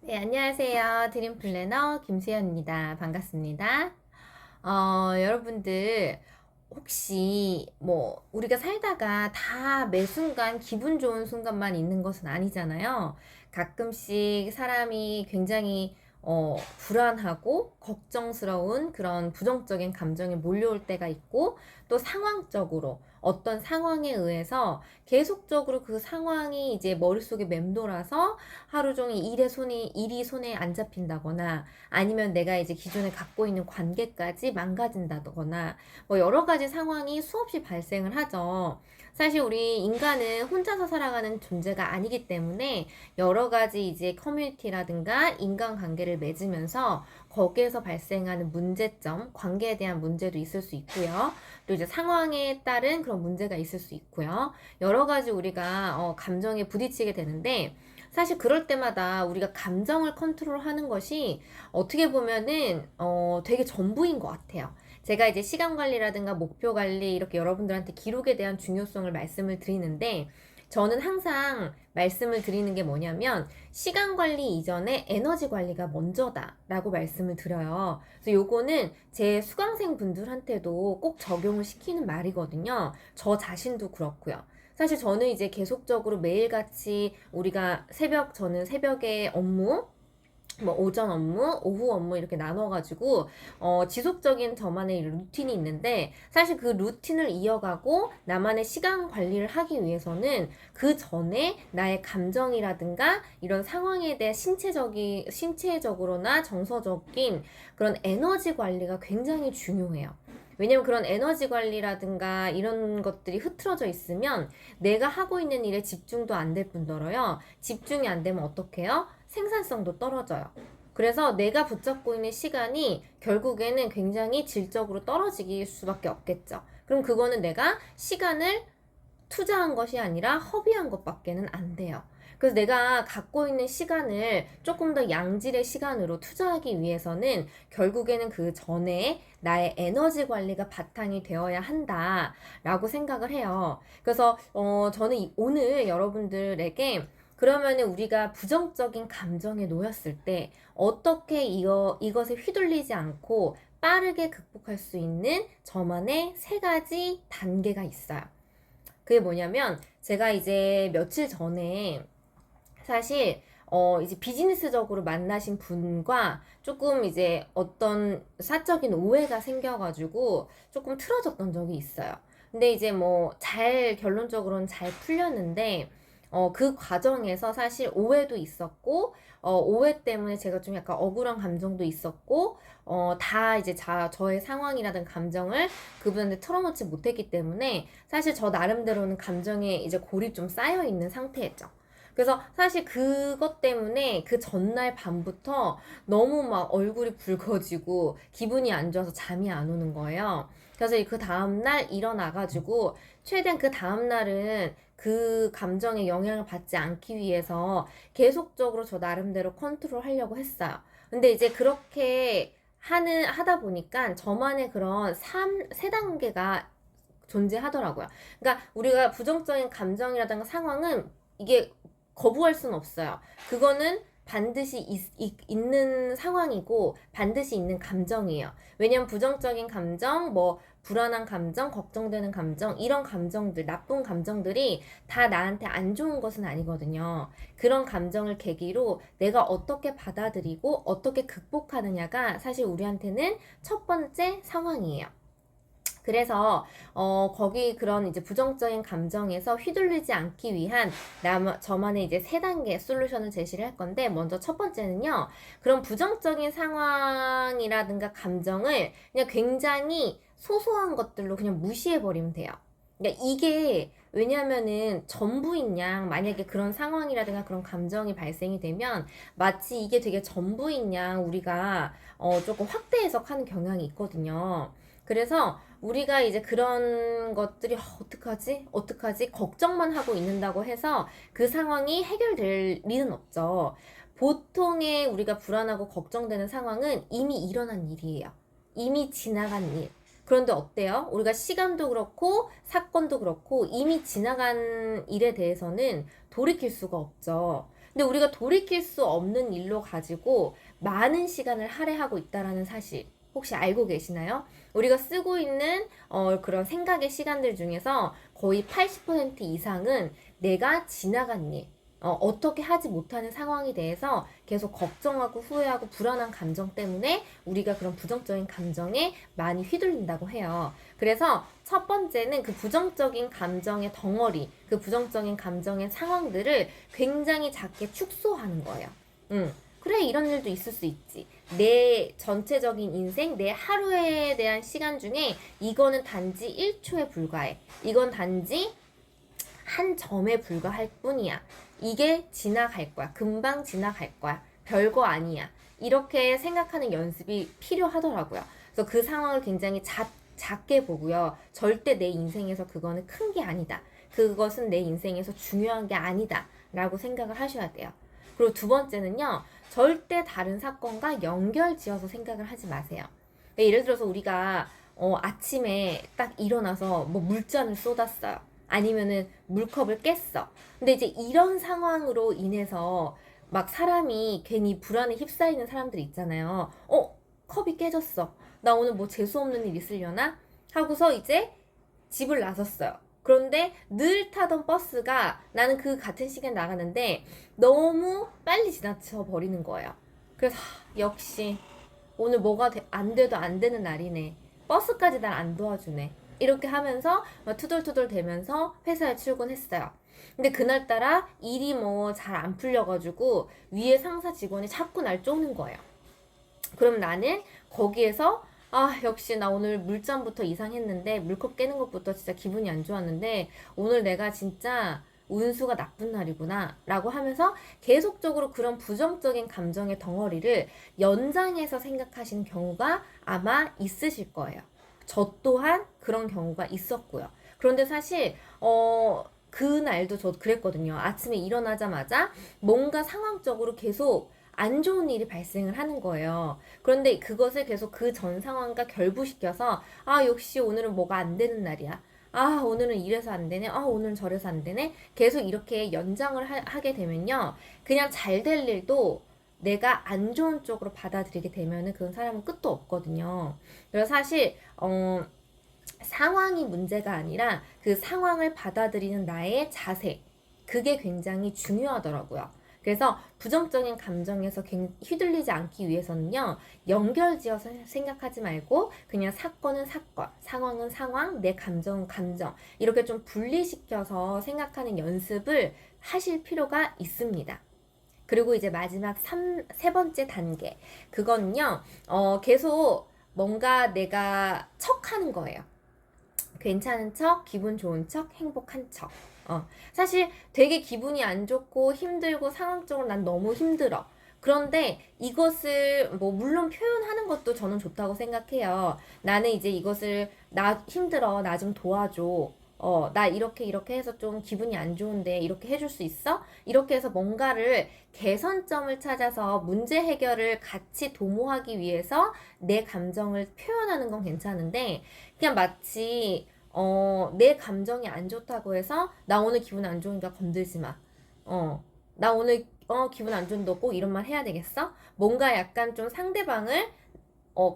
네, 안녕하세요. 드림 플래너 김수현입니다. 반갑습니다. 여러분들, 혹시 우리가 살다가 다 매 순간 기분 좋은 순간만 있는 것은 아니잖아요. 가끔씩 사람이 굉장히 불안하고 걱정스러운 그런 부정적인 감정이 몰려올 때가 있고, 또 상황적으로 어떤 상황에 의해서 계속적으로 그 상황이 이제 머릿속에 맴돌아서 하루 종일 일이 손에 안 잡힌다거나, 아니면 내가 이제 기존에 갖고 있는 관계까지 망가진다거나, 여러 가지 상황이 수없이 발생을 하죠. 사실 우리 인간은 혼자서 살아가는 존재가 아니기 때문에 여러 가지 이제 커뮤니티라든가 인간관계를 맺으면서 거기에서 발생하는 문제점, 관계에 대한 문제도 있을 수 있고요. 또 이제 상황에 따른 그런 문제가 있을 수 있고요. 여러 가지 우리가 감정에 부딪히게 되는데, 사실 그럴 때마다 우리가 감정을 컨트롤하는 것이 어떻게 보면은 되게 전부인 것 같아요. 제가 이제 시간 관리라든가 목표 관리 이렇게 여러분들한테 기록에 대한 중요성을 말씀을 드리는데, 저는 항상 말씀을 드리는 게 뭐냐면 시간 관리 이전에 에너지 관리가 먼저다라고 말씀을 드려요. 그래서 요거는 제 수강생 분들한테도 꼭 적용을 시키는 말이거든요. 저 자신도 그렇고요. 사실 저는 이제 계속적으로 매일같이 저는 새벽에 업무, 오전 업무, 오후 업무 이렇게 나눠가지고 지속적인 저만의 루틴이 있는데, 사실 그 루틴을 이어가고 나만의 시간 관리를 하기 위해서는 그 전에 나의 감정이라든가 이런 상황에 대한 신체적으로나 정서적인 그런 에너지 관리가 굉장히 중요해요. 왜냐면 그런 에너지 관리라든가 이런 것들이 흐트러져 있으면 내가 하고 있는 일에 집중도 안 될 뿐더러요. 집중이 안 되면 어떡해요? 생산성도 떨어져요. 그래서 내가 붙잡고 있는 시간이 결국에는 굉장히 질적으로 떨어질 수밖에 없겠죠. 그럼 그거는 내가 시간을 투자한 것이 아니라 허비한 것밖에는 안 돼요. 그래서 내가 갖고 있는 시간을 조금 더 양질의 시간으로 투자하기 위해서는 결국에는 그 전에 나의 에너지 관리가 바탕이 되어야 한다라고 생각을 해요. 그래서 저는 오늘 여러분들에게, 그러면은 우리가 부정적인 감정에 놓였을 때 어떻게 이것에 휘둘리지 않고 빠르게 극복할 수 있는 저만의 세 가지 단계가 있어요. 그게 뭐냐면, 제가 이제 며칠 전에 사실 이제 비즈니스적으로 만나신 분과 조금 이제 어떤 사적인 오해가 생겨가지고 조금 틀어졌던 적이 있어요. 근데 이제 결론적으로는 잘 풀렸는데, 그 과정에서 사실 오해도 있었고, 오해 때문에 제가 좀 약간 억울한 감정도 있었고, 다 이제 저의 상황이라든 감정을 그분한테 털어놓지 못했기 때문에 사실 저 나름대로는 감정에 이제 골이 좀 쌓여 있는 상태였죠. 그래서 사실 그것 때문에 그 전날 밤부터 너무 막 얼굴이 붉어지고 기분이 안 좋아서 잠이 안 오는 거예요. 그래서 그 다음날 일어나가지고 최대한 그 다음날은 그 감정에 영향을 받지 않기 위해서 계속적으로 저 나름대로 컨트롤 하려고 했어요. 근데 이제 그렇게 하다 보니까 저만의 그런 세 단계가 존재하더라고요. 그러니까 우리가 부정적인 감정이라든가 상황은 이게 거부할 수는 없어요. 그거는 반드시 있는 상황이고 반드시 있는 감정이에요. 왜냐면 부정적인 감정, 불안한 감정, 걱정되는 감정, 이런 감정들, 나쁜 감정들이 다 나한테 안 좋은 것은 아니거든요. 그런 감정을 계기로 내가 어떻게 받아들이고 어떻게 극복하느냐가 사실 우리한테는 첫 번째 상황이에요. 그래서 거기 그런 이제 부정적인 감정에서 휘둘리지 않기 위한 저만의 이제 세 단계 솔루션을 제시를 할 건데, 먼저 첫 번째는요. 그런 부정적인 상황이라든가 감정을 그냥 굉장히 소소한 것들로 그냥 무시해 버리면 돼요. 그러니까 이게 왜냐면은 전부인 양, 만약에 그런 상황이라든가 그런 감정이 발생이 되면 마치 이게 되게 전부인 양 우리가 조금 확대 해석하는 경향이 있거든요. 그래서 우리가 이제 그런 것들이 어떡하지? 어떡하지? 걱정만 하고 있는다고 해서 그 상황이 해결될 리는 없죠. 보통의 우리가 불안하고 걱정되는 상황은 이미 일어난 일이에요. 이미 지나간 일. 그런데 어때요? 우리가 시간도 그렇고 사건도 그렇고 이미 지나간 일에 대해서는 돌이킬 수가 없죠. 근데 우리가 돌이킬 수 없는 일로 가지고 많은 시간을 할애하고 있다라는 사실 혹시 알고 계시나요? 우리가 쓰고 있는 그런 생각의 시간들 중에서 거의 80% 이상은 내가 지나간 일, 어떻게 하지 못하는 상황에 대해서 계속 걱정하고 후회하고 불안한 감정 때문에 우리가 그런 부정적인 감정에 많이 휘둘린다고 해요. 그래서 첫 번째는 그 부정적인 감정의 덩어리, 그 부정적인 감정의 상황들을 굉장히 작게 축소하는 거예요. 그래, 이런 일도 있을 수 있지. 내 전체적인 인생, 내 하루에 대한 시간 중에 이거는 단지 1초에 불과해. 이건 단지 한 점에 불과할 뿐이야. 이게 지나갈 거야. 금방 지나갈 거야. 별거 아니야. 이렇게 생각하는 연습이 필요하더라고요. 그래서 그 상황을 굉장히 작게 보고요. 절대 내 인생에서 그거는 큰 게 아니다. 그것은 내 인생에서 중요한 게 아니다. 라고 생각을 하셔야 돼요. 그리고 두 번째는요. 절대 다른 사건과 연결지어서 생각을 하지 마세요. 예를 들어서 우리가 아침에 딱 일어나서 뭐 물잔을 쏟았어요. 아니면은 물컵을 깼어. 근데 이제 이런 상황으로 인해서 막 사람이 괜히 불안에 휩싸이는 사람들이 있잖아요. 컵이 깨졌어. 나 오늘 뭐 재수없는 일 있으려나? 하고서 이제 집을 나섰어요. 그런데 늘 타던 버스가 나는 그 같은 시간에 나가는데 너무 빨리 지나쳐 버리는 거예요. 그래서 역시 오늘 뭐가 안 돼도 안 되는 날이네. 버스까지 날 안 도와주네. 이렇게 하면서 막 투덜투덜 대면서 회사에 출근했어요. 근데 그날따라 일이 뭐 잘 안 풀려가지고 위에 상사 직원이 자꾸 날 쪼는 거예요. 그럼 나는 거기에서 역시 나 오늘 물잠부터 이상했는데 물컵 깨는 것부터 진짜 기분이 안 좋았는데 오늘 내가 진짜 운수가 나쁜 날이구나 라고 하면서 계속적으로 그런 부정적인 감정의 덩어리를 연장해서 생각하시는 경우가 아마 있으실 거예요. 저 또한 그런 경우가 있었고요. 그런데 사실 그날도 저도 그랬거든요. 아침에 일어나자마자 뭔가 상황적으로 계속 안 좋은 일이 발생을 하는 거예요. 그런데 그것을 계속 그 전 상황과 결부시켜서 역시 오늘은 뭐가 안 되는 날이야. 오늘은 이래서 안 되네. 오늘은 저래서 안 되네. 계속 이렇게 연장을 하게 되면요. 그냥 잘 될 일도 내가 안 좋은 쪽으로 받아들이게 되면은 그 사람은 끝도 없거든요. 그래서 사실 상황이 문제가 아니라 그 상황을 받아들이는 나의 자세, 그게 굉장히 중요하더라고요. 그래서 부정적인 감정에서 휘둘리지 않기 위해서는요, 연결지어서 생각하지 말고 그냥 사건은 사건, 상황은 상황, 내 감정은 감정, 이렇게 좀 분리시켜서 생각하는 연습을 하실 필요가 있습니다. 그리고 이제 마지막 세 번째 단계. 그거는요, 계속 뭔가 내가 척하는 거예요. 괜찮은 척, 기분 좋은 척, 행복한 척. 사실 되게 기분이 안 좋고 힘들고 상황적으로 난 너무 힘들어. 그런데 이것을 뭐 물론 표현하는 것도 저는 좋다고 생각해요. 나는 이제 이것을 나 힘들어, 나 좀 도와줘. 나 이렇게 해서 좀 기분이 안 좋은데 이렇게 해줄 수 있어? 이렇게 해서 뭔가를 개선점을 찾아서 문제 해결을 같이 도모하기 위해서 내 감정을 표현하는 건 괜찮은데 그냥 마치 내 감정이 안 좋다고 해서 나 오늘 기분 안 좋으니까 건들지 마. 나 오늘 기분 안 좋은데 꼭 이런 말 해야 되겠어? 뭔가 약간 좀 상대방을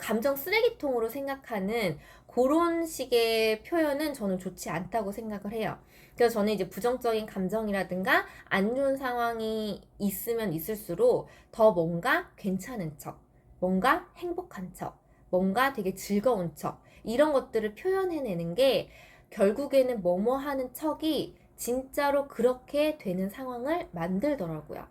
감정 쓰레기통으로 생각하는 그런 식의 표현은 저는 좋지 않다고 생각을 해요. 그래서 저는 이제 부정적인 감정이라든가 안 좋은 상황이 있으면 있을수록 더 뭔가 괜찮은 척, 뭔가 행복한 척, 뭔가 되게 즐거운 척, 이런 것들을 표현해내는 게 결국에는 뭐뭐 하는 척이 진짜로 그렇게 되는 상황을 만들더라고요.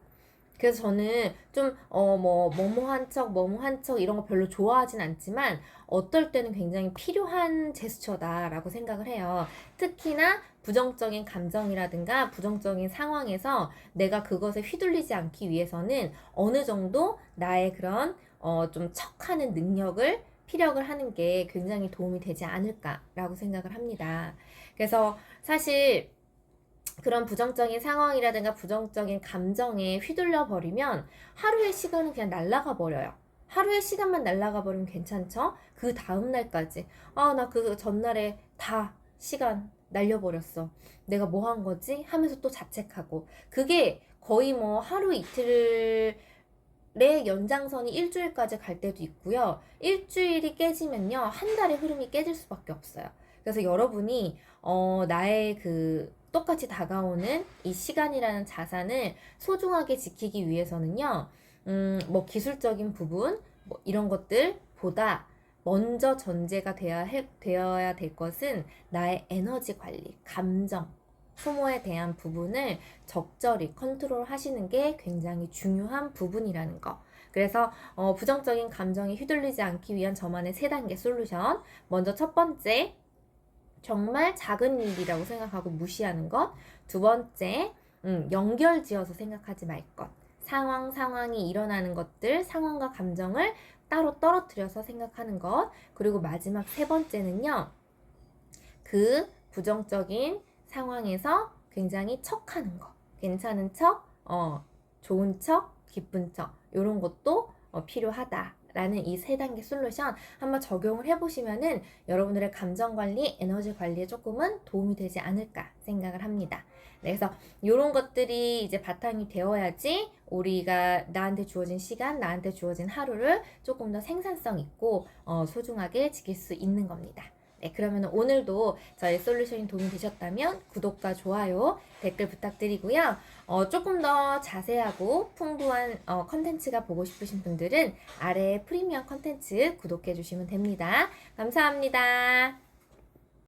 그래서 저는 좀, 뭐뭐한 척, 뭐뭐한 척 이런 거 별로 좋아하진 않지만 어떨 때는 굉장히 필요한 제스처다라고 생각을 해요. 특히나 부정적인 감정이라든가 부정적인 상황에서 내가 그것에 휘둘리지 않기 위해서는 어느 정도 나의 그런, 좀 척하는 능력을 피력을 하는 게 굉장히 도움이 되지 않을까라고 생각을 합니다. 그래서 사실 그런 부정적인 상황이라든가 부정적인 감정에 휘둘려 버리면 하루의 시간은 그냥 날아가 버려요. 하루의 시간만 날아가 버리면 괜찮죠? 그 다음 날까지 나 그 전날에 다 시간 날려버렸어. 내가 뭐 한 거지? 하면서 또 자책하고 그게 거의 뭐 하루 이틀의 연장선이 일주일까지 갈 때도 있고요. 일주일이 깨지면요, 한 달의 흐름이 깨질 수밖에 없어요. 그래서 여러분이 나의 그 똑같이 다가오는 이 시간이라는 자산을 소중하게 지키기 위해서는요, 뭐 기술적인 부분, 뭐 이런 것들보다 먼저 전제가 되어야 될 것은 나의 에너지 관리, 감정, 소모에 대한 부분을 적절히 컨트롤 하시는 게 굉장히 중요한 부분이라는 거. 그래서 부정적인 감정에 휘둘리지 않기 위한 저만의 3단계 솔루션. 먼저 첫 번째, 정말 작은 일이라고 생각하고 무시하는 것. 두 번째, 연결지어서 생각하지 말 것. 상황이 일어나는 것들, 상황과 감정을 따로 떨어뜨려서 생각하는 것. 그리고 마지막 3번째는요, 그 부정적인 상황에서 굉장히 척하는 거. 괜찮은 척, 좋은 척, 기쁜 척. 이런 것도 필요하다라는 이 3단계 솔루션 한번 적용을 해보시면은 여러분들의 감정 관리, 에너지 관리에 조금은 도움이 되지 않을까 생각을 합니다. 네, 그래서 이런 것들이 이제 바탕이 되어야지 우리가 나한테 주어진 시간, 나한테 주어진 하루를 조금 더 생산성 있고 소중하게 지킬 수 있는 겁니다. 네, 그러면 오늘도 저희 솔루션이 도움이 되셨다면 구독과 좋아요, 댓글 부탁드리고요. 조금 더 자세하고 풍부한 컨텐츠가 보고 싶으신 분들은 아래 프리미엄 컨텐츠 구독해 주시면 됩니다. 감사합니다.